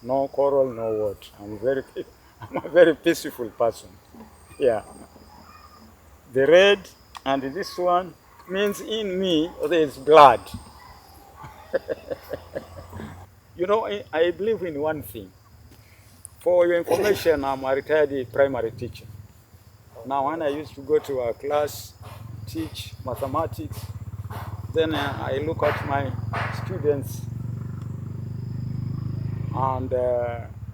Speaker 14: No quarrel, no what. I'm a very peaceful person. Yeah. The red and this one means in me there is blood. You know, I believe in one thing. For your information, I'm a retired primary teacher. Now, when I used to go to a class, teach mathematics, then I look at my students and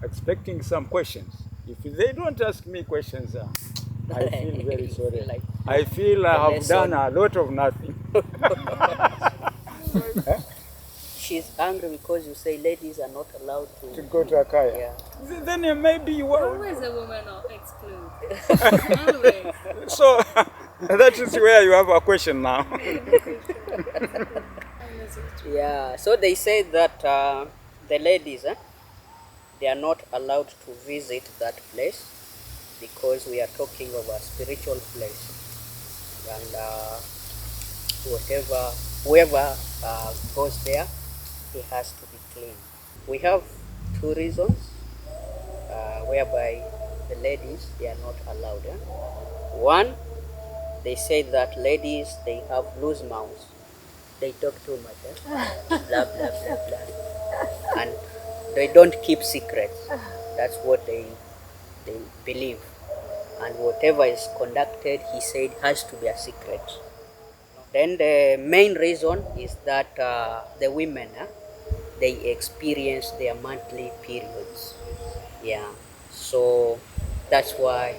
Speaker 14: expecting some questions. If they don't ask me questions, I feel very sorry. I feel I have done a lot of nothing.
Speaker 12: She's angry because you say ladies are not allowed to
Speaker 14: go to Akaya.
Speaker 12: Yeah.
Speaker 14: Then maybe you were.
Speaker 3: Always a woman or exclude. Always.
Speaker 14: So that is where you have a question now.
Speaker 12: Yeah, so they say that the ladies, they are not allowed to visit that place because we are talking of a spiritual place. And whoever goes there, he has to be clean. We have 2 reasons whereby the ladies, they are not allowed. One, they say that ladies, they have loose mouths. They talk too much. Blah, blah, blah, blah. And they don't keep secrets. That's what they believe. And whatever is conducted, he said, has to be a secret. Then the main reason is that the women, they experience their monthly periods. Yeah, so that's why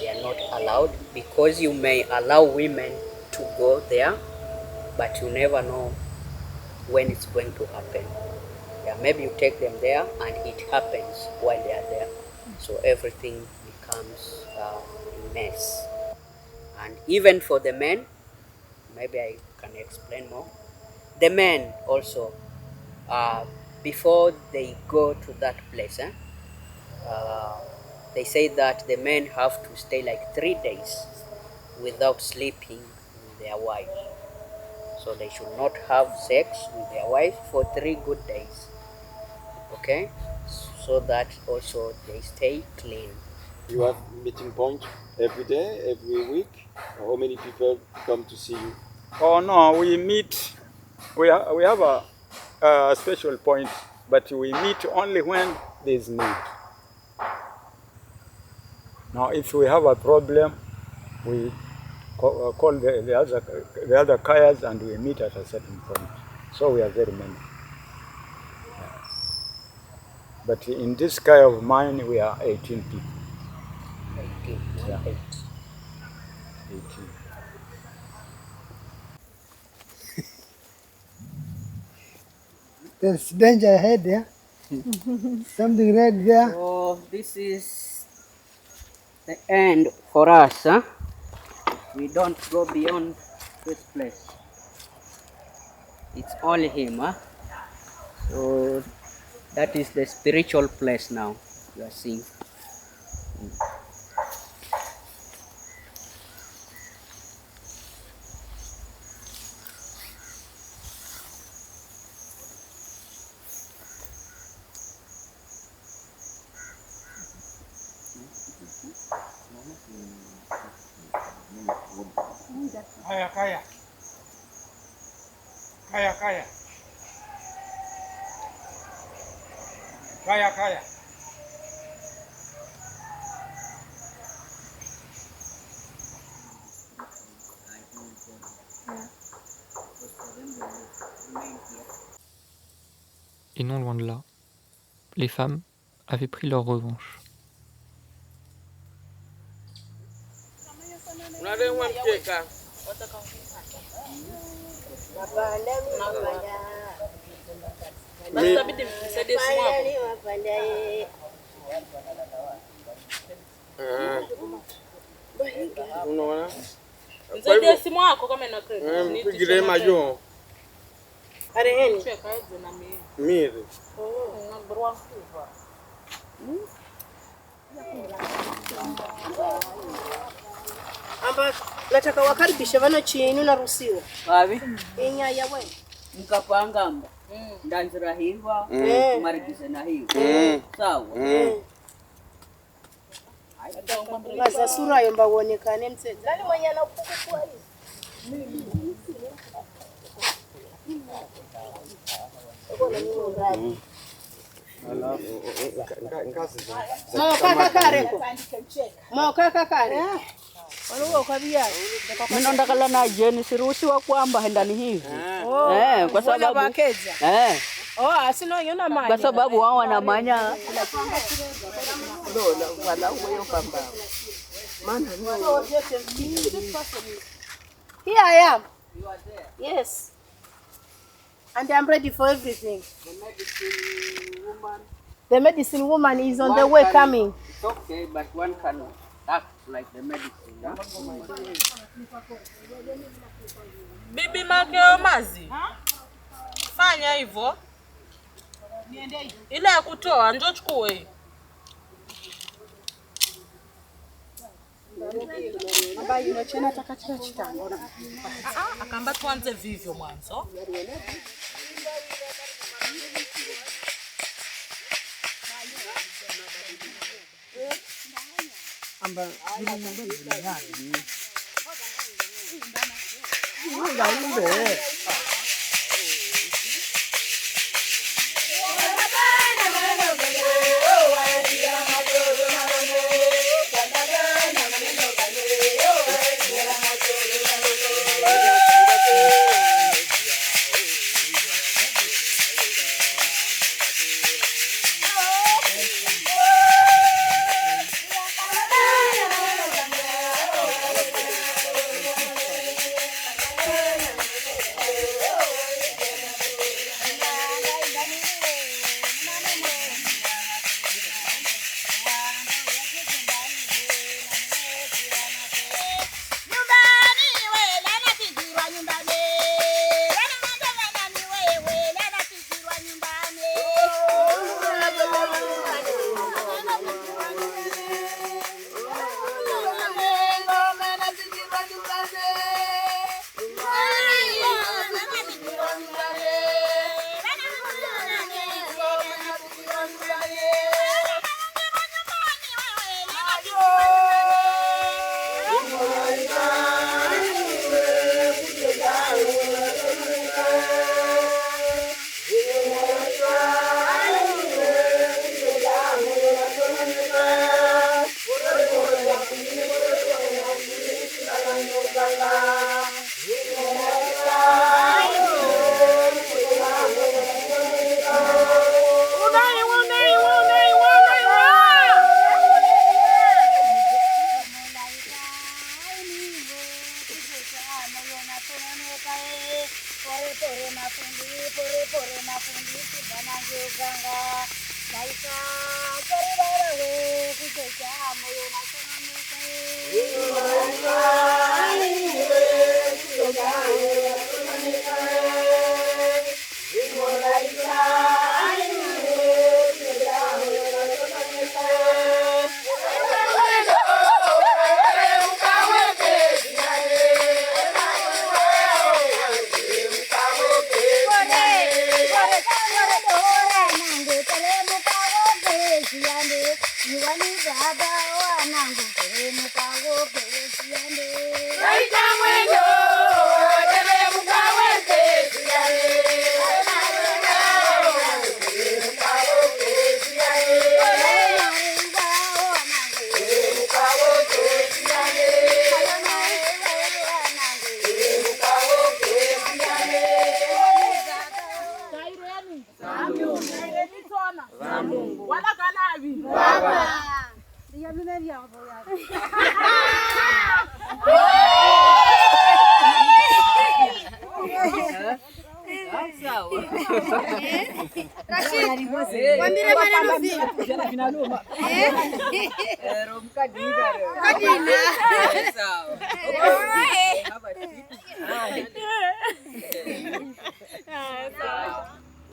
Speaker 12: they are not allowed, because you may allow women to go there, but you never know when it's going to happen. Yeah, maybe you take them there and it happens while they are there. So everything becomes a mess. And even for the men, maybe I can explain more. The men also, before they go to that place, they say that the men have to stay like 3 days without sleeping with their wife. So they should not have sex with their wife for 3 good days. Okay? So that also they stay clean.
Speaker 15: You have meeting point every day, every week? How many people come to see you?
Speaker 14: Oh no, we meet. We have special point, but we meet only when there is need. Now, if we have a problem, we call the other kayas and we meet at a certain point. So we are very many. But in this kaya of mine, we are 18 people.
Speaker 12: 18.
Speaker 14: Yeah.
Speaker 12: 18.
Speaker 8: There's danger ahead, yeah? Something red there.
Speaker 12: So this is the end for us, huh? We don't go beyond this place. It's only him, huh? So that is the spiritual place now you are seeing.
Speaker 14: Kaya. Kaya.
Speaker 1: Et non loin de là, les femmes avaient pris leur revanche.
Speaker 2: Msaidie simu yako kama ina credit.
Speaker 16: Mpigile majo.
Speaker 2: Areheni.
Speaker 16: Miri.
Speaker 2: Amba nataka wakaribishe bano chinu naruhusiwa.
Speaker 12: Babi.
Speaker 2: Inyaya we.
Speaker 12: Mkapangamba. Ndanzira hiva. Marigize na hiva. Sawa.
Speaker 2: Ngaza sura yo mbawonekane mseze. Nani mwenye anakuku kwa hizi?
Speaker 12: Minondakala na jeni siruhusiwa kwamba hendani hivi. Kwa sababu
Speaker 2: asino yona manya.
Speaker 12: Kwa sababu wao wanamanya.
Speaker 2: Here I am.
Speaker 12: You are there.
Speaker 2: Yes. And I'm ready for everything. The medicine woman is on the way coming.
Speaker 12: It's okay, but one can act like the medicine. Yeah?
Speaker 2: Bibi Makeo Mazi. Fanya hivyo. Ile ya kutoa njoo chukue.
Speaker 9: Ambayo inachana takachira chitango.
Speaker 2: Akamba tuanze vivyo mwanzo.
Speaker 8: Amba bila nyumba ni nani?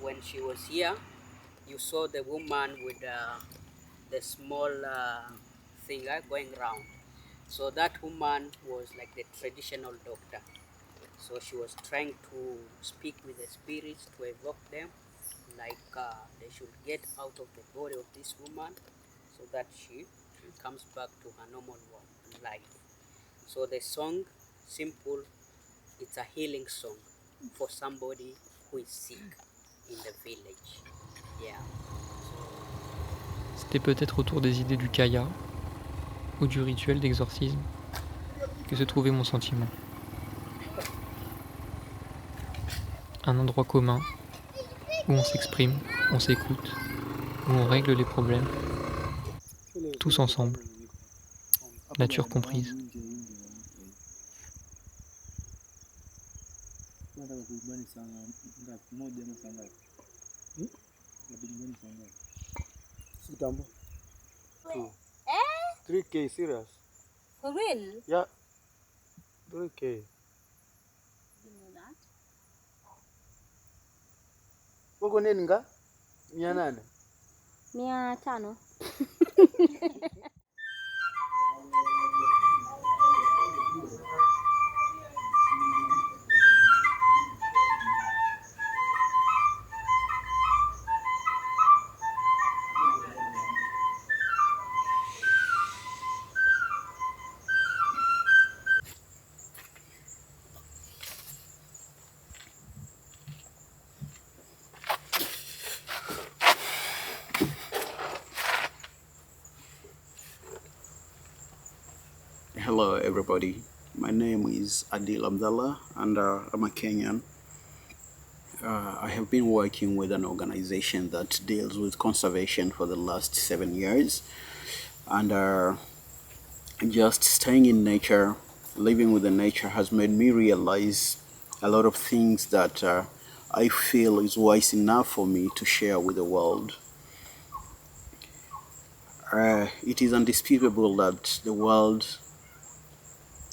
Speaker 12: When she was here, you saw the woman with the small finger going round. So that woman was like the traditional doctor. So she was trying to speak with the spirits to evoke them, like they should get out of the body of this woman so that she comes back to her normal life. So the song, simple, it's a healing song for somebody who is sick in the village. Yeah.
Speaker 1: C'était peut-être autour des idées du kaya ou du rituel d'exorcisme que se trouvait mon sentiment. Un endroit commun où on s'exprime, on s'écoute, où on règle les problèmes, tous ensemble, nature comprise.
Speaker 16: Kitambo. 3K serious.
Speaker 5: For real?
Speaker 16: Yeah. 3K.
Speaker 5: You know that?
Speaker 10: Wako nini nga? 800.
Speaker 5: 500.
Speaker 10: Hello everybody, my name is Adil Abdallah and I'm a Kenyan. I have been working with an organization that deals with conservation for the last 7 years, and just staying in nature, living with the nature has made me realize a lot of things that I feel is wise enough for me to share with the world. It is undisputable that the world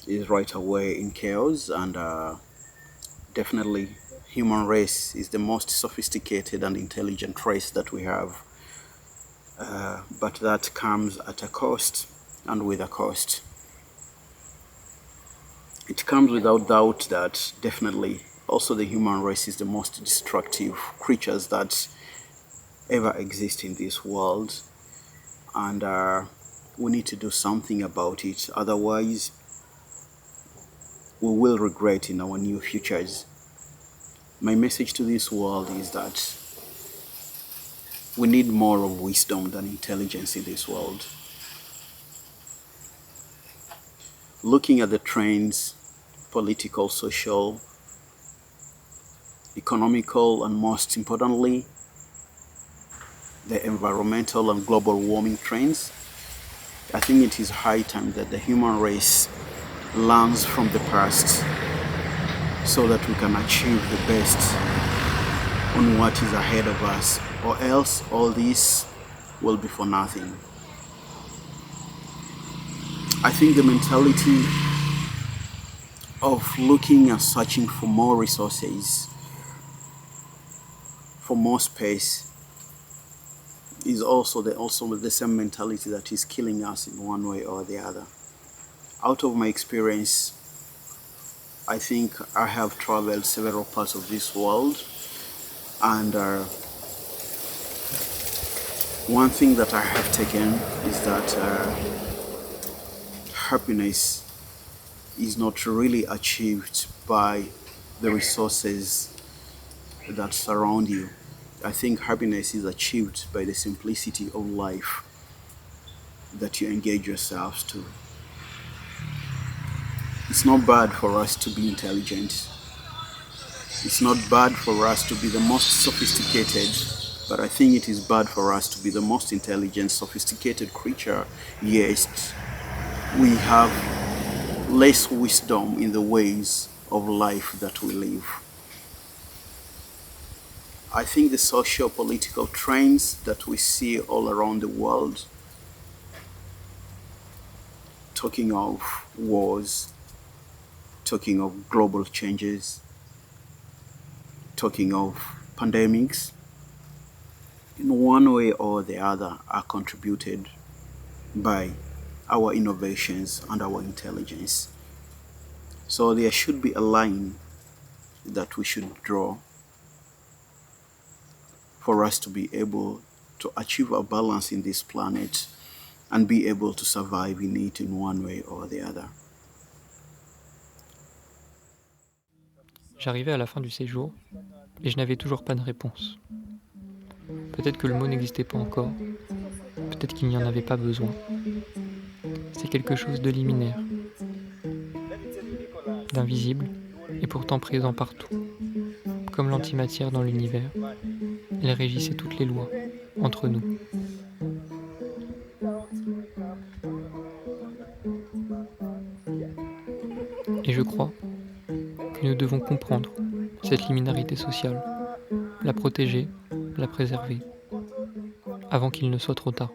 Speaker 10: is right away in chaos, and definitely human race is the most sophisticated and intelligent race that we have, but that comes at a cost and with a cost. It comes without doubt that definitely also the human race is the most destructive creatures that ever exist in this world, and we need to do something about it, otherwise we will regret in our new futures. My message to this world is that we need more of wisdom than intelligence in this world. Looking at the trends, political, social, economical, and most importantly, the environmental and global warming trends, I think it is high time that the human race learns from the past so that we can achieve the best on what is ahead of us or else all this will be for nothing. I think the mentality of looking and searching for more resources, for more space, is also the same mentality that is killing us in one way or the other. Out of my experience, I think I have traveled several parts of this world, and one thing that I have taken is that happiness is not really achieved by the resources that surround you. I think happiness is achieved by the simplicity of life that you engage yourselves to. It's not bad for us to be intelligent. It's not bad for us to be the most sophisticated, but I think it is bad for us to be the most intelligent, sophisticated creature. Yes, we have less wisdom in the ways of life that we live. I think the socio-political trends that we see all around the world, talking of wars, talking of global changes, talking of pandemics, in one way or the other are contributed by our innovations and our intelligence. So there should be a line that we should draw for us to be able to achieve a balance in this planet and be able to survive in it in one way or the other.
Speaker 1: J'arrivais à la fin du séjour et je n'avais toujours pas de réponse. Peut-être que le mot n'existait pas encore, peut-être qu'il n'y en avait pas besoin. C'est quelque chose de liminaire, d'invisible et pourtant présent partout. Comme l'antimatière dans l'univers, elle régissait toutes les lois, entre nous. Et je crois que nous devons comprendre cette liminarité sociale, la protéger, la préserver, avant qu'il ne soit trop tard.